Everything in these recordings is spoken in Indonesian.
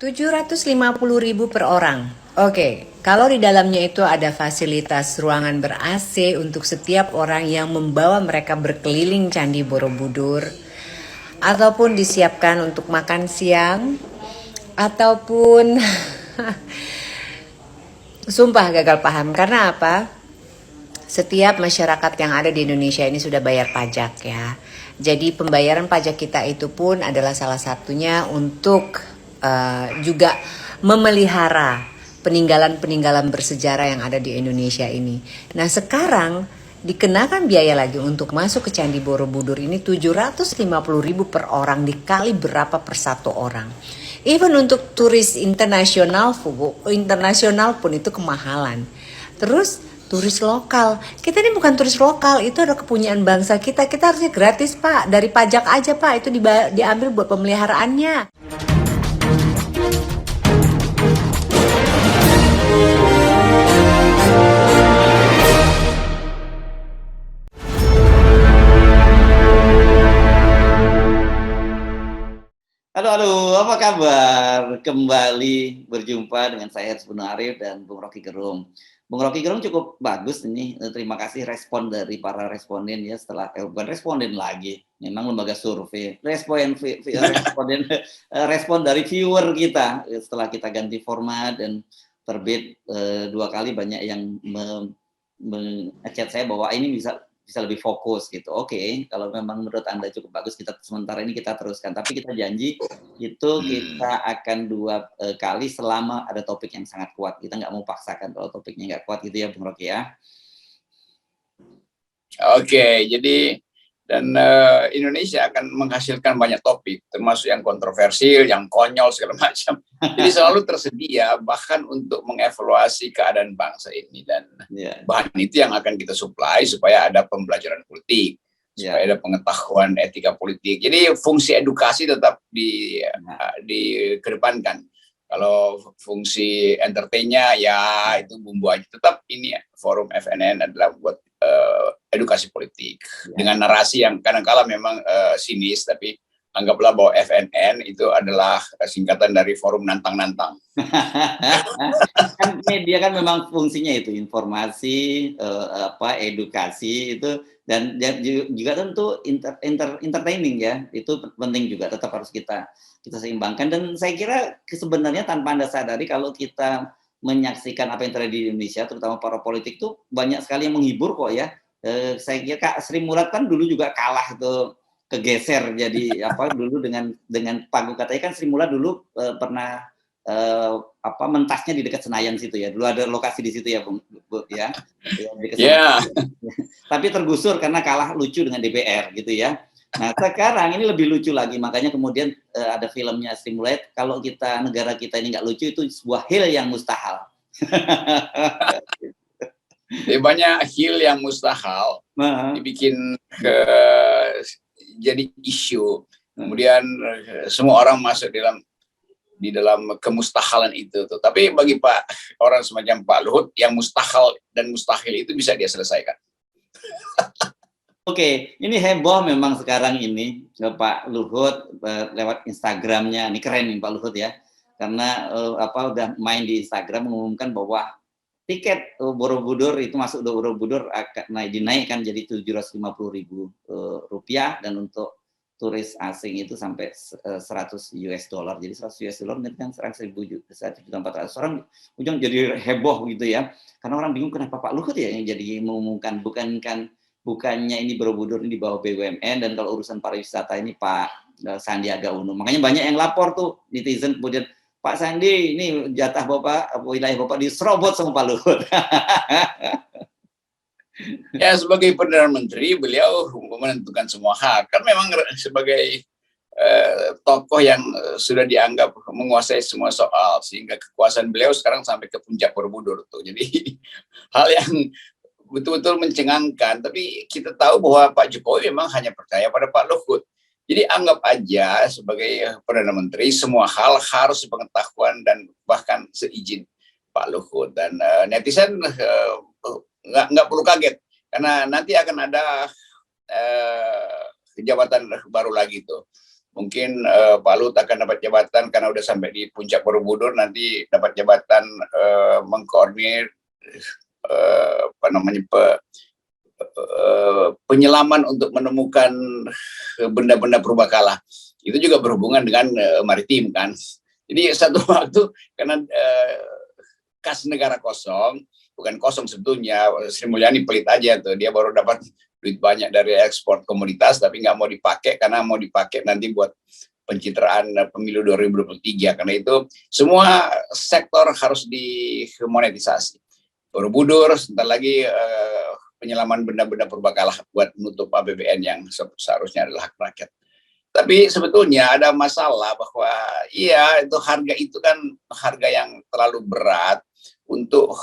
750.000 per orang. Oke, kalau di dalamnya itu ada fasilitas ruangan ber-AC untuk setiap orang yang membawa mereka berkeliling Candi Borobudur, ataupun disiapkan untuk makan siang, ataupun sumpah gagal paham. Karena apa? Setiap masyarakat yang ada di Indonesia ini sudah bayar pajak ya. Jadi pembayaran pajak kita itu pun adalah salah satunya untuk juga memelihara peninggalan-peninggalan bersejarah yang ada di Indonesia ini. Nah sekarang dikenakan biaya lagi untuk masuk ke Candi Borobudur ini 750.000 per orang, dikali berapa per satu orang. Even untuk turis internasional pun itu kemahalan. Terus turis lokal, kita ini bukan turis lokal, itu ada kepunyaan bangsa kita. Kita harusnya gratis pak, dari pajak aja pak, itu diambil buat pemeliharaannya. Halo, halo, apa kabar? Kembali berjumpa dengan saya Hersbun Arif dan Bung Rocky Gerung. Bung Rocky Gerung cukup bagus ini. Terima kasih respon dari para responden ya setelah bukan responden lagi, memang lembaga survei. Respon dari viewer kita setelah kita ganti format dan terbit 2 kali, banyak yang mengechat saya bahwa ini bisa lebih fokus gitu. Oke, kalau memang menurut Anda cukup bagus, kita sementara ini kita teruskan. Tapi kita janji itu kita akan 2 kali selama ada topik yang sangat kuat. Kita nggak mau paksakan kalau topiknya nggak kuat gitu ya, Bung Rocky ya. Oke, jadi Indonesia akan menghasilkan banyak topik, termasuk yang kontroversial, yang konyol segala macam. Jadi selalu tersedia bahkan untuk mengevaluasi keadaan bangsa ini, dan bahan itu yang akan kita supply supaya ada pembelajaran politik, supaya ada pengetahuan etika politik. Jadi fungsi edukasi tetap dikedepankan. Kalau fungsi entertainnya ya itu bumbu aja. Tetap ini ya, forum FNN adalah buat edukasi politik dengan narasi yang kadang-kala memang sinis, tapi anggaplah bahwa FNN itu adalah singkatan dari forum nantang-nantang. Kan media kan memang fungsinya itu informasi, edukasi itu, dan juga tentu entertaining ya, itu penting juga, tetap harus kita seimbangkan. Dan saya kira sebenarnya tanpa Anda sadari, kalau kita menyaksikan apa yang terjadi di Indonesia, terutama para politik tuh banyak sekali yang menghibur kok ya. Saya kira Kak Sri Mulat kan dulu juga kalah tuh, kegeser jadi dulu dengan panggung, katanya kan Sri Mulat dulu pernah mentasnya di dekat Senayan situ ya, dulu ada lokasi di situ ya Bung ya. Tapi tergusur karena kalah lucu dengan DPR gitu ya. Nah sekarang ini lebih lucu lagi, makanya kemudian ada filmnya Sri Mulat, kalau negara kita ini nggak lucu itu sebuah hal yang mustahil. Banyak hal yang mustahil dibikin jadi isu, kemudian semua orang masuk di dalam kemustahalan itu tuh. Tapi bagi orang semacam Pak Luhut, yang mustahil dan mustahil itu bisa dia selesaikan. Oke, ini heboh memang sekarang ini Pak Luhut lewat Instagramnya. Ini keren nih Pak Luhut ya, karena udah main di Instagram mengumumkan bahwa tiket Borobudur itu masuk Borobudur akan dinaikkan jadi 750.000 rupiah, dan untuk turis asing itu sampai $100. Jadi $100 nanti kan 1.400 orang, ujung jadi heboh gitu ya. Karena orang bingung kenapa Pak Luhut ya yang jadi mengumumkan, bukannya ini Borobudur ini di bawah BUMN, dan kalau urusan pariwisata ini Pak Sandiaga Uno. Makanya banyak yang lapor tuh netizen, kemudian Pak Sandi, ini jatah Bapak, wilayah Bapak diserobot sama Pak Luhut. Ya, sebagai Perdana Menteri, beliau menentukan semua hal. Kan memang sebagai tokoh yang sudah dianggap menguasai semua soal, sehingga kekuasaan beliau sekarang sampai ke puncak Borobudur tuh. Jadi hal yang betul-betul mencengangkan. Tapi kita tahu bahwa Pak Jokowi memang hanya percaya pada Pak Luhut. Jadi anggap aja sebagai Perdana Menteri, semua hal harus sepengetahuan dan bahkan seizin Pak Luhut. Dan netizen nggak perlu kaget, karena nanti akan ada jabatan baru lagi tuh. mungkin Pak Luhut akan dapat jabatan karena udah sampai di puncak Borobudur, nanti dapat jabatan mengkoordinir apa namanya penyelaman untuk menemukan benda-benda purbakala. Itu juga berhubungan dengan maritim kan. Jadi satu waktu karena kas negara kosong, bukan kosong sebetulnya, Sri Mulyani pelit aja tuh, dia baru dapat duit banyak dari ekspor komoditas tapi nggak mau dipakai karena mau dipakai nanti buat pencitraan pemilu 2023. Karena itu semua sektor harus dimonetisasi. Borobudur, sebentar lagi penyelaman benda-benda purbakala buat menutup APBN yang seharusnya adalah hak rakyat. Tapi sebetulnya ada masalah bahwa iya itu harga itu kan harga yang terlalu berat untuk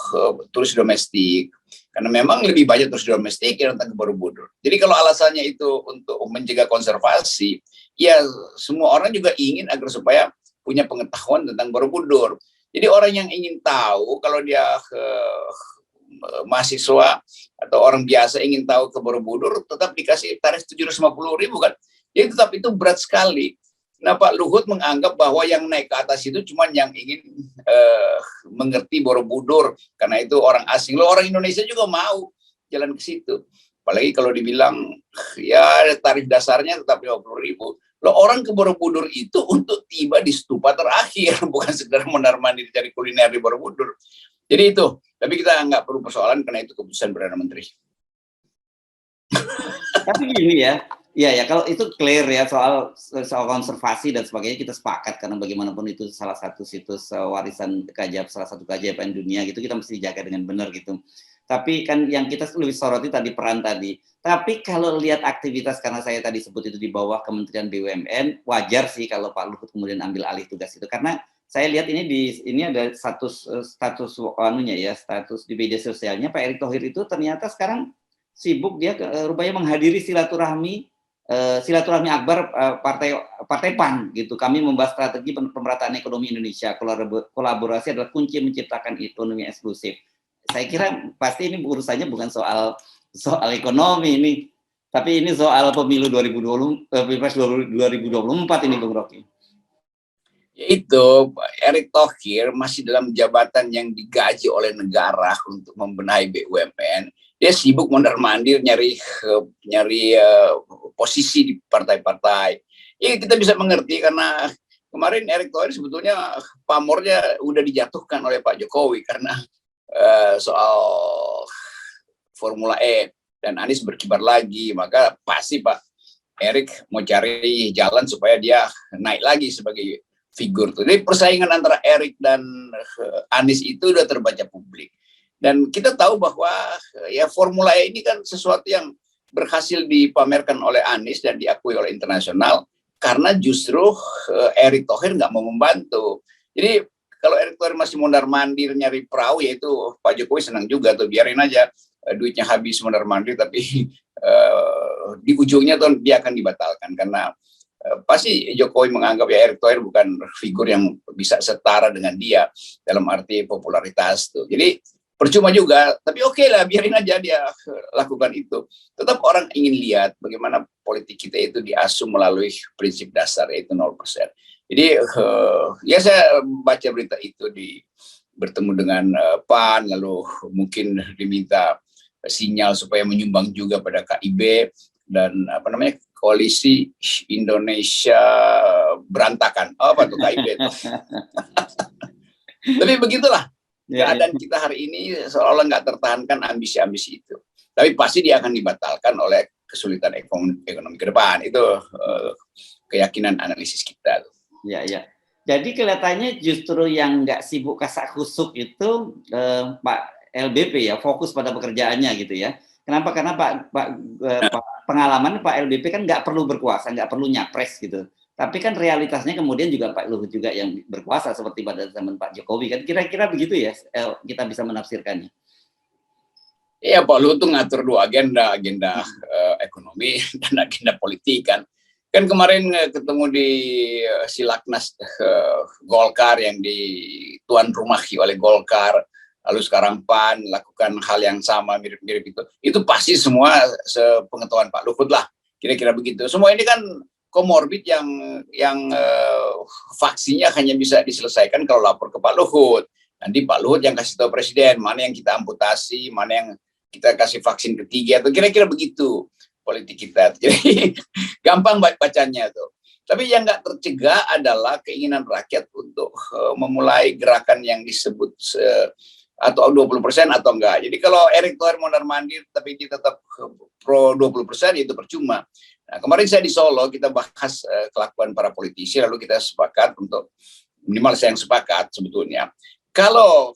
turis domestik. Karena memang lebih banyak turis domestik yang datang ke Borobudur. Jadi kalau alasannya itu untuk menjaga konservasi, ya semua orang juga ingin agar supaya punya pengetahuan tentang Borobudur. Jadi orang yang ingin tahu, kalau dia mahasiswa atau orang biasa ingin tahu ke Borobudur, tetap dikasih tarif 750.000 kan. Jadi tetap itu berat sekali. Nah, Pak Luhut menganggap bahwa yang naik ke atas itu cuma yang ingin mengerti Borobudur, karena itu orang asing. Loh, orang Indonesia juga mau jalan ke situ. Apalagi kalau dibilang, ya tarif dasarnya tetap 50.000. Loh, orang ke Borobudur itu untuk tiba di stupa terakhir, bukan sekedar mondar-mandir cari kuliner di Borobudur. Jadi itu, tapi kita nggak perlu persoalan karena itu keputusan Perdana Menteri. Tapi gini ya, ya kalau itu clear ya soal konservasi dan sebagainya kita sepakat, karena bagaimanapun itu salah satu situs warisan keajaiban, salah satu keajaiban dunia gitu, kita mesti dijaga dengan benar gitu. Tapi kan yang kita lebih soroti tadi peran tadi. Tapi kalau lihat aktivitas, karena saya tadi sebut itu di bawah Kementerian BUMN, wajar sih kalau Pak Luhut kemudian ambil alih tugas itu, karena saya lihat ini ada status anunya ya, status di media sosialnya Pak Erick Thohir itu ternyata sekarang sibuk dia rupanya menghadiri silaturahmi akbar partai PAN gitu. Kami membahas strategi pemerataan ekonomi Indonesia. Kolaborasi adalah kunci menciptakan ekonomi eksklusif. Saya kira pasti ini urusannya bukan soal ekonomi ini, tapi ini soal pemilu 2020, Pilpres 2024 ini, Bung Rocky. Yaitu Erick Thohir masih dalam jabatan yang digaji oleh negara untuk membenahi BUMN. Dia sibuk mondar-mandir nyari posisi di partai-partai. Ya kita bisa mengerti karena kemarin Erick Thohir sebetulnya pamornya udah dijatuhkan oleh Pak Jokowi karena soal Formula E, dan Anies berkibar lagi, maka pasti Pak Erick mau cari jalan supaya dia naik lagi sebagai figur tuh. Jadi persaingan antara Erick dan Anies itu udah terbaca publik. Dan kita tahu bahwa ya Formula E ini kan sesuatu yang berhasil dipamerkan oleh Anies dan diakui oleh internasional karena justru Erick Thohir nggak mau membantu. Jadi kalau Erick Thohir masih mondar-mandir nyari perahu, ya itu Pak Jokowi senang juga tuh, biarin aja duitnya habis mondar-mandir, tapi di ujungnya tuh dia akan dibatalkan karena pasti Jokowi menganggap ya Erick Thohir bukan figur yang bisa setara dengan dia dalam arti popularitas tuh. Jadi percuma juga, tapi oke lah, biarin aja dia lakukan itu. Tetap orang ingin lihat bagaimana politik kita itu diasuh melalui prinsip dasar, yaitu 0%. Jadi ya saya baca berita itu bertemu dengan PAN, lalu mungkin diminta sinyal supaya menyumbang juga pada KIB dan apa namanya Koalisi Indonesia Berantakan. Oh, apa tuh KIB itu? Tapi begitulah keadaan kita hari ini, seolah-olah nggak tertahankan ambisi-ambisi itu. Tapi pasti dia akan dibatalkan oleh kesulitan ekonomi ke depan. Itu keyakinan analisis kita. Ya. Jadi kelihatannya justru yang nggak sibuk kasak kusuk itu Pak LBP ya, fokus pada pekerjaannya gitu ya. Kenapa? Karena pengalaman Pak LBP kan nggak perlu berkuasa, nggak perlu nyapres gitu. Tapi kan realitasnya kemudian juga Pak Luhut juga yang berkuasa seperti pada zaman Pak Jokowi kan. Kira-kira begitu ya kita bisa menafsirkannya. Iya, Pak Luhut tuh ngatur dua agenda ekonomi dan agenda politik kan. Kan kemarin ketemu di Silaknas Golkar yang dituan rumahi oleh Golkar, lalu sekarang PAN lakukan hal yang sama mirip-mirip itu pasti semua sepengetahuan Pak Luhut lah, kira-kira begitu. Semua ini kan komorbid yang vaksinnya hanya bisa diselesaikan kalau lapor ke Pak Luhut. Nanti Pak Luhut yang kasih tahu Presiden mana yang kita amputasi, mana yang kita kasih vaksin ketiga, atau kira-kira begitu politik kita. Jadi gampang bacanya tuh. Tapi yang nggak tercegah adalah keinginan rakyat untuk memulai gerakan yang disebut atau 20% atau enggak. Jadi kalau Erick Thohir mondar-mandir tapi dia tetap pro 20% itu percuma. Nah, kemarin saya di Solo kita bahas kelakuan para politisi, lalu kita sepakat untuk minimal saya yang sepakat sebetulnya. Kalau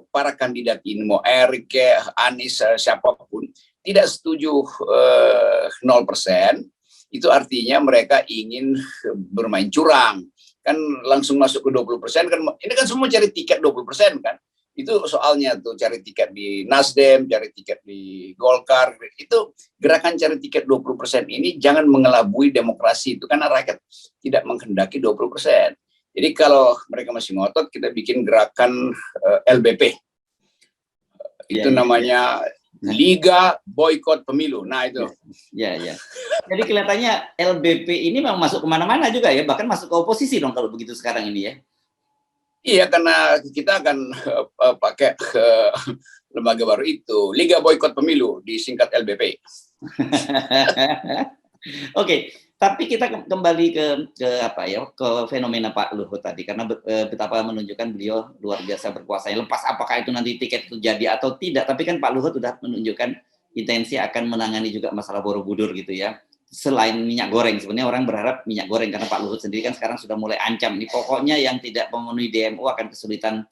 para kandidat ini mau Erick, Anies, siapapun tidak setuju 0%, itu artinya mereka ingin bermain curang. Kan langsung masuk ke 20%, kan ini kan semua cari tiket 20% kan. Itu soalnya tuh, cari tiket di Nasdem, cari tiket di Golkar. Itu gerakan cari tiket 20% ini jangan mengelabui demokrasi itu, karena rakyat tidak menghendaki 20%. Jadi kalau mereka masih ngotot, kita bikin gerakan LBP. Itu namanya Liga Boykot Pemilu. Nah itu. Ya. Jadi kelihatannya LBP ini memang masuk kemana-mana juga ya, bahkan masuk ke oposisi dong kalau begitu sekarang ini ya. Iya, karena kita akan pakai lembaga baru itu, Liga Boykot Pemilu, disingkat LBP. Oke, tapi kita kembali ke apa ya, ke fenomena Pak Luhut tadi, karena betapa menunjukkan beliau luar biasa berkuasanya. Lepas apakah itu nanti tiket itu jadi atau tidak, tapi kan Pak Luhut sudah menunjukkan intensi akan menangani juga masalah Borobudur gitu ya. Selain minyak goreng, sebenarnya orang berharap minyak goreng, karena Pak Luhut sendiri kan sekarang sudah mulai ancam nih, pokoknya yang tidak memenuhi DMO akan kesulitan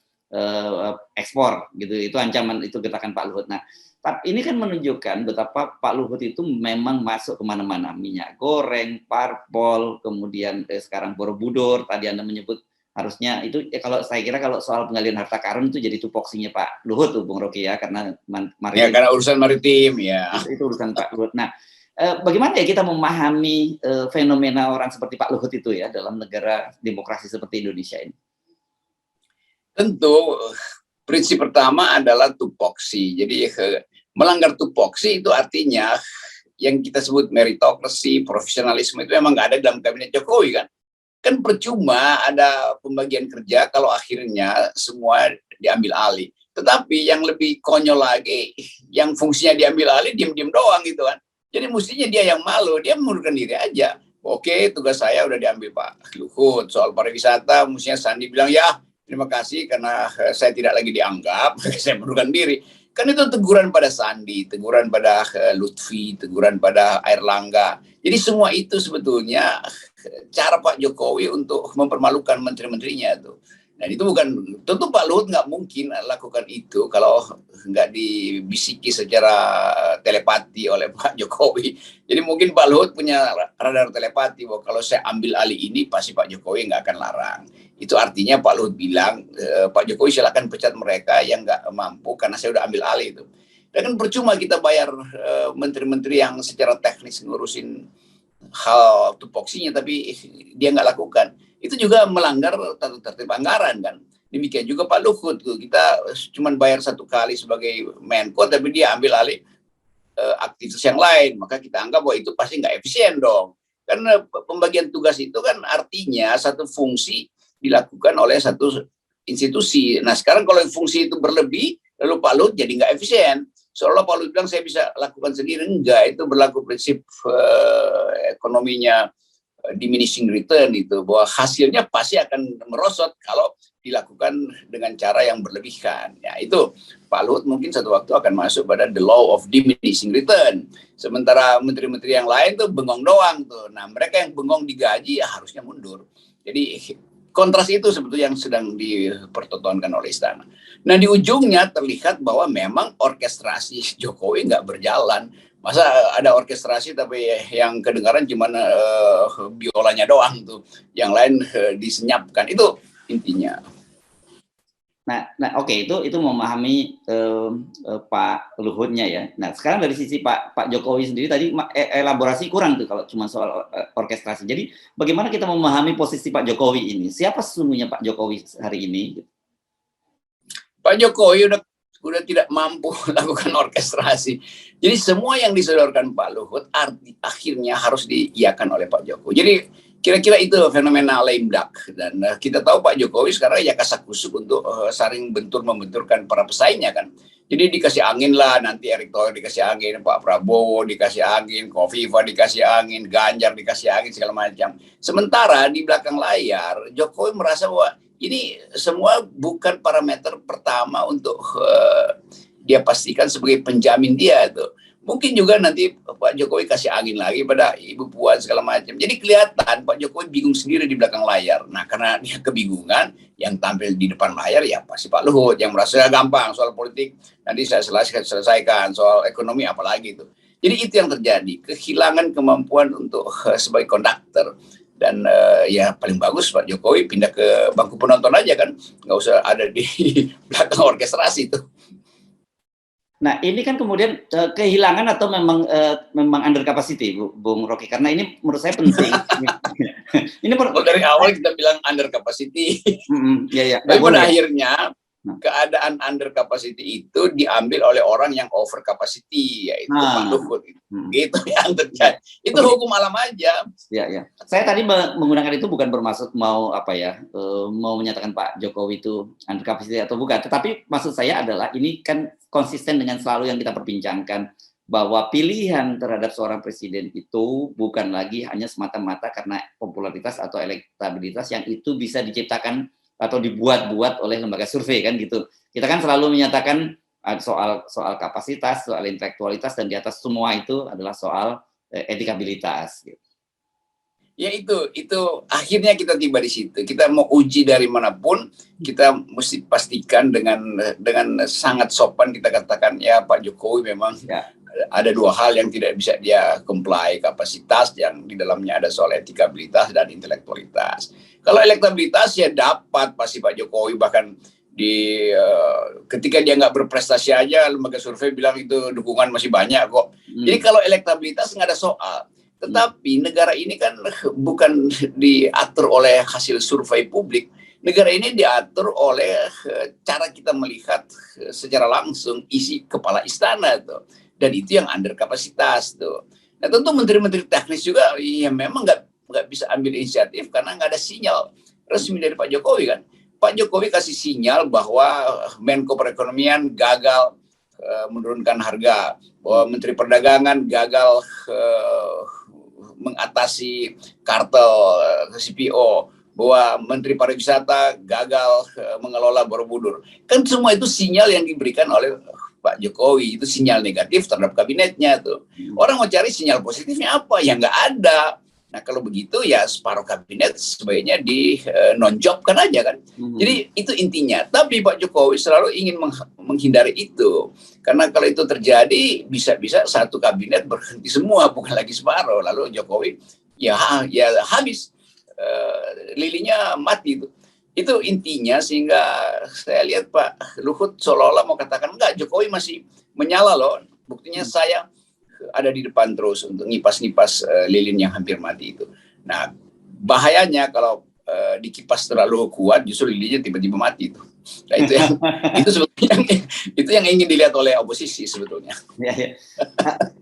ekspor gitu. Itu ancaman, itu getakan Pak Luhut. Nah, tapi ini kan menunjukkan betapa Pak Luhut itu memang masuk kemana-mana, minyak goreng, parpol, kemudian sekarang Borobudur. Tadi Anda menyebut harusnya itu kalau saya kira kalau soal penggalian harta karun itu jadi tupoksinya Pak Luhut tuh, Bung Rocky ya, karena ya, karena urusan maritim ya. Itu urusan Pak Luhut. Nah, bagaimana ya kita memahami fenomena orang seperti Pak Luhut itu ya dalam negara demokrasi seperti Indonesia ini? Tentu prinsip pertama adalah tupoksi. Jadi melanggar tupoksi itu artinya yang kita sebut meritokrasi, profesionalisme itu memang nggak ada dalam kabinet Jokowi kan. Kan percuma ada pembagian kerja kalau akhirnya semua diambil alih. Tetapi yang lebih konyol lagi, yang fungsinya diambil alih diam-diam doang gitu kan. Jadi mestinya dia yang malu, dia mengundurkan diri aja. Oke, tugas saya udah diambil Pak Luhut. Soal pariwisata, mestinya Sandi bilang, ya terima kasih karena saya tidak lagi dianggap, saya mengundurkan diri. Kan itu teguran pada Sandi, teguran pada Lutfi, teguran pada Airlangga. Jadi semua itu sebetulnya cara Pak Jokowi untuk mempermalukan menteri-menterinya tuh. Nah itu bukan, tentu Pak Luhut nggak mungkin lakukan itu kalau nggak dibisiki secara telepati oleh Pak Jokowi. Jadi mungkin Pak Luhut punya radar telepati bahwa kalau saya ambil alih ini pasti Pak Jokowi nggak akan larang. Itu artinya Pak Luhut bilang, Pak Jokowi silakan pecat mereka yang nggak mampu karena saya udah ambil alih itu. Dan kan percuma kita bayar menteri-menteri yang secara teknis ngurusin hal tupoksinya tapi dia nggak lakukan. Itu juga melanggar tata tertib anggaran kan. Demikian juga Pak Luhut, kita cuma bayar satu kali sebagai Menko, tapi dia ambil alih aktivitas yang lain, maka kita anggap bahwa itu pasti nggak efisien dong. Karena pembagian tugas itu kan artinya satu fungsi dilakukan oleh satu institusi. Nah sekarang kalau fungsi itu berlebih, lalu Pak Luhut jadi nggak efisien. Seolah Pak Luhut bilang saya bisa lakukan sendiri, enggak, itu berlaku prinsip ekonominya diminishing return itu, bahwa hasilnya pasti akan merosot kalau dilakukan dengan cara yang berlebihkan. Ya itu Pak Luhut mungkin satu waktu akan masuk pada the law of diminishing return. Sementara menteri-menteri yang lain tuh bengong doang tuh. Nah mereka yang bengong digaji ya harusnya mundur. Jadi kontras itu sebetulnya yang sedang dipertontonkan oleh istana. Nah di ujungnya terlihat bahwa memang orkestrasi Jokowi nggak berjalan. Masa ada orkestrasi tapi yang kedengaran cuma biolanya doang tuh, yang lain disenyapkan, itu intinya. Nah oke, itu memahami Pak Luhutnya ya. Nah sekarang dari sisi Pak Jokowi sendiri tadi elaborasi kurang tuh kalau cuma soal orkestrasi. Jadi bagaimana kita memahami posisi Pak Jokowi ini? Siapa sesungguhnya Pak Jokowi hari ini? Pak Jokowi udah tidak mampu lakukan orkestrasi. Jadi semua yang disodorkan Pak Luhut akhirnya harus diiakan oleh Pak Jokowi. Jadi kira-kira itu fenomena lame duck. Dan kita tahu Pak Jokowi sekarang ya kasakusuk untuk saling membenturkan para pesaingnya kan. Jadi dikasih angin lah, nanti Erick Thohir dikasih angin, Pak Prabowo dikasih angin, Kofifa dikasih angin, Ganjar dikasih angin, segala macam. Sementara di belakang layar, Jokowi merasa bahwa ini semua bukan parameter pertama untuk dia pastikan sebagai penjamin dia tuh. Mungkin juga nanti Pak Jokowi kasih angin lagi pada Ibu Puan segala macam. Jadi kelihatan Pak Jokowi bingung sendiri di belakang layar. Nah, karena dia kebingungan, yang tampil di depan layar ya pasti Pak Luhut yang merasa gampang soal politik. Nanti saya selesaikan soal ekonomi apalagi itu. Jadi itu yang terjadi, kehilangan kemampuan untuk sebagai konduktor. Dan ya paling bagus Pak Jokowi pindah ke bangku penonton aja kan, nggak usah ada di belakang orkestrasi itu. Nah, ini kan kemudian kehilangan atau memang under capacity, Bung Rocky, karena ini menurut saya penting. Ini dari awal kita bilang under capacity. Ya. Tapi pada akhirnya keadaan under capacity itu diambil oleh orang yang over capacity, yaitu Pak Luhut. Gitu yang terjadi. Itu hukum alam aja. Ya. Saya tadi menggunakan itu bukan bermaksud mau mau menyatakan Pak Jokowi itu under capacity atau bukan. Tetapi maksud saya adalah ini kan konsisten dengan selalu yang kita perbincangkan, bahwa pilihan terhadap seorang presiden itu bukan lagi hanya semata-mata karena popularitas atau elektabilitas yang itu bisa diciptakan atau dibuat-buat oleh lembaga survei kan gitu. Kita kan selalu menyatakan soal kapasitas, soal intelektualitas, dan di atas semua itu adalah soal etikabilitas. Gitu. Ya itu akhirnya kita tiba di situ. Kita mau uji dari manapun, kita mesti pastikan dengan sangat sopan kita katakan ya Pak Jokowi memang ada dua hal yang tidak bisa dia comply, kapasitas yang di dalamnya ada soal etikabilitas dan intelektualitas. Kalau elektabilitas ya dapat pasti Pak Jokowi, bahkan ketika dia nggak berprestasi aja lembaga survei bilang itu dukungan masih banyak kok. Jadi kalau elektabilitas nggak ada soal. Tetapi negara ini kan bukan diatur oleh hasil survei publik. Negara ini diatur oleh cara kita melihat secara langsung isi kepala istana tuh. Dan itu yang under kapasitas tuh. Nah tentu menteri-menteri teknis juga ya memang nggak bisa ambil inisiatif karena nggak ada sinyal resmi dari Pak Jokowi kan. Pak Jokowi kasih sinyal bahwa Menko Perekonomian gagal menurunkan harga, bahwa Menteri Perdagangan gagal mengatasi kartel CPO, bahwa Menteri Pariwisata gagal mengelola Borobudur. Kan semua itu sinyal yang diberikan oleh Pak Jokowi, itu sinyal negatif terhadap kabinetnya tuh. Orang mau cari sinyal positifnya apa? Ya nggak ada. Nah kalau begitu ya separuh kabinet sebaiknya di non-jobkan aja kan. Jadi itu intinya. Tapi Pak Jokowi selalu ingin menghindari itu. Karena kalau itu terjadi bisa-bisa satu kabinet berhenti semua, bukan lagi separuh. Lalu Jokowi ya habis, lilinya mati itu. Itu intinya, sehingga saya lihat Pak Luhut seolah-olah mau katakan enggak, Jokowi masih menyala loh. Buktinya saya ada di depan terus untuk ngipas-ngipas lilin yang hampir mati itu. Nah, bahayanya kalau dikipas terlalu kuat justru lilinnya tiba-tiba mati itu. Nah, itu sebetulnya itu yang ingin dilihat oleh oposisi sebetulnya. Ya.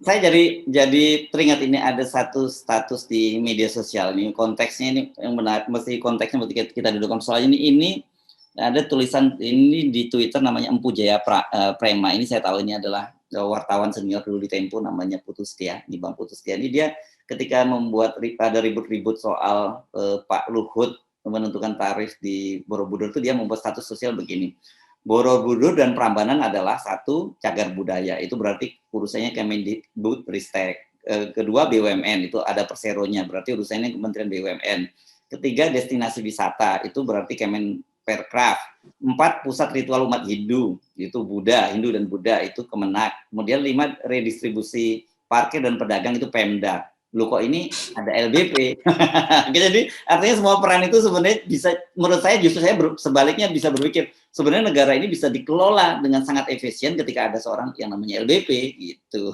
Saya jadi teringat ini ada satu status di media sosial ini, konteksnya ini yang benar, mesti konteksnya kita dudukkan soal ini ada tulisan ini di Twitter namanya Empu Jaya Prema. Ini saya tahu ini adalah wartawan senior dulu di Tempo, namanya Putu Setia. Di Bang Putu Setia ini dia ketika membuat ada ribut-ribut soal Pak Luhut menentukan tarif di Borobudur itu, dia membuat status sosial begini: Borobudur dan Prambanan adalah satu cagar budaya, itu berarti urusannya Kemendikbudristek. Kedua BUMN, itu ada perseronya, berarti urusannya Kementerian BUMN. Ketiga destinasi wisata, itu berarti Kemenperkraf. 4 pusat ritual umat Hindu, itu Hindu dan Buddha, itu Kemenak. Kemudian 5 redistribusi parkir dan pedagang, itu Pemda. Loh kok ini ada LBP? Jadi artinya semua peran itu sebenarnya bisa, menurut saya justru saya sebaliknya bisa berpikir, sebenarnya negara ini bisa dikelola dengan sangat efisien ketika ada seorang yang namanya LBP gitu.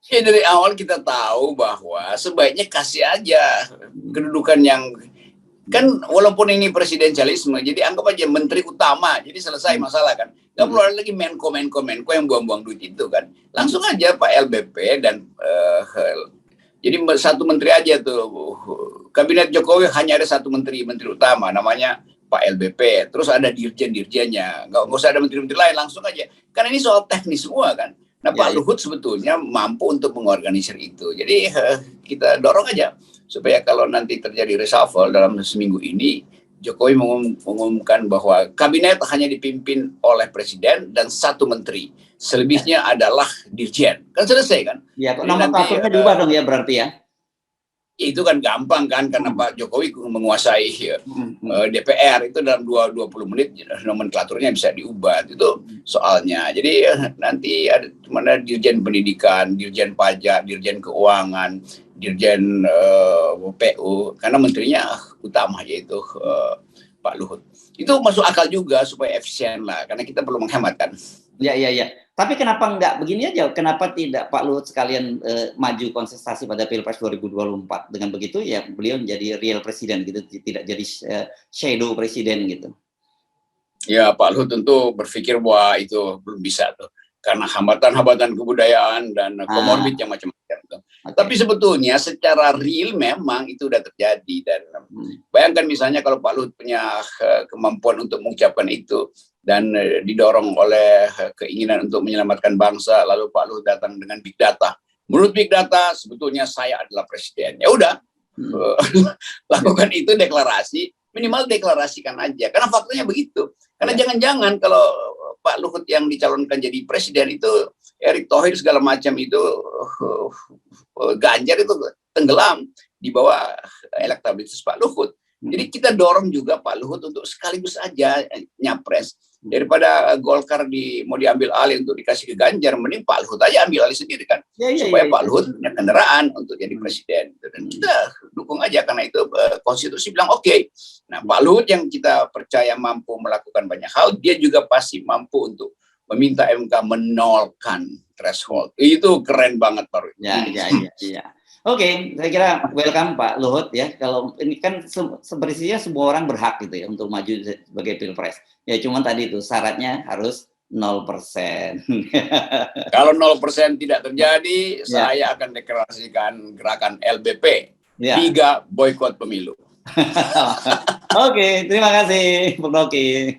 Ya dari awal kita tahu bahwa sebaiknya kasih aja kedudukan yang, kan walaupun ini presidensialisme, jadi anggap aja menteri utama, jadi selesai masalah kan. Nggak perlu ada lagi Menko yang buang-buang duit itu kan. Langsung aja Pak LBP dan jadi satu menteri aja tuh. Kabinet Jokowi hanya ada satu menteri utama, namanya Pak LBP. Terus ada dirjen-dirjennya. Nggak usah ada menteri-menteri lain, langsung aja. Karena ini soal teknis semua kan. Nah, Pak Luhut sebetulnya mampu untuk mengorganisir itu. Jadi kita dorong aja supaya kalau nanti terjadi reshuffle dalam seminggu ini, Jokowi mengumumkan bahwa kabinet hanya dipimpin oleh presiden dan satu menteri. Selebihnya adalah dirjen. Kan selesai kan? Ya, nomenklaturnya diubah dong ya berarti ya? Itu kan gampang kan, karena Pak Jokowi menguasai DPR, itu dalam 20 menit nomenklaturnya bisa diubah, itu soalnya. Jadi nanti ada mana dirjen pendidikan, dirjen pajak, dirjen keuangan, dirjen PU, karena menterinya utama yaitu Pak Luhut. Itu masuk akal juga supaya efisien lah, karena kita perlu menghemat kan. Ya. Tapi kenapa nggak begini aja? Kenapa tidak Pak Luhut sekalian maju kontestasi pada Pilpres 2024? Dengan begitu ya beliau menjadi real presiden gitu, tidak jadi shadow presiden gitu. Ya, Pak Luhut tentu berpikir bahwa itu belum bisa tuh, karena hambatan-hambatan kebudayaan dan komorbid yang macam-macam tuh. Okay. Tapi sebetulnya secara real memang itu udah terjadi, dan bayangkan misalnya kalau Pak Luhut punya kemampuan untuk mengucapkan itu dan didorong oleh keinginan untuk menyelamatkan bangsa, lalu Pak Luhut datang dengan big data. Menurut big data sebetulnya saya adalah presiden. Ya udah, lakukan itu, deklarasi, minimal deklarasikan aja. Karena faktanya begitu. Karena jangan-jangan kalau Pak Luhut yang dicalonkan jadi presiden itu Erick Thohir segala macam itu, Ganjar itu tenggelam di bawah elektabilitas Pak Luhut. Jadi kita dorong juga Pak Luhut untuk sekaligus aja nyapres. Daripada Golkar mau diambil alih untuk dikasih ke Ganjar, mending Pak Luhut aja ambil alih sendiri kan. Supaya Pak Luhut punya kendaraan untuk jadi presiden. Dan kita dukung aja, karena itu konstitusi bilang oke. Nah, Pak Luhut yang kita percaya mampu melakukan banyak hal, dia juga pasti mampu untuk meminta MK menolkan threshold. Itu keren banget Pak. Ya. Oke, saya kira welcome Pak Luhut ya. Kalau ini kan sebenarnya semua orang berhak gitu ya untuk maju sebagai Pilpres. Ya cuman tadi itu syaratnya harus 0%. Kalau 0% tidak terjadi, saya akan deklarasikan gerakan LBP. 3 boykot pemilu. Oke, terima kasih Bung Rocky.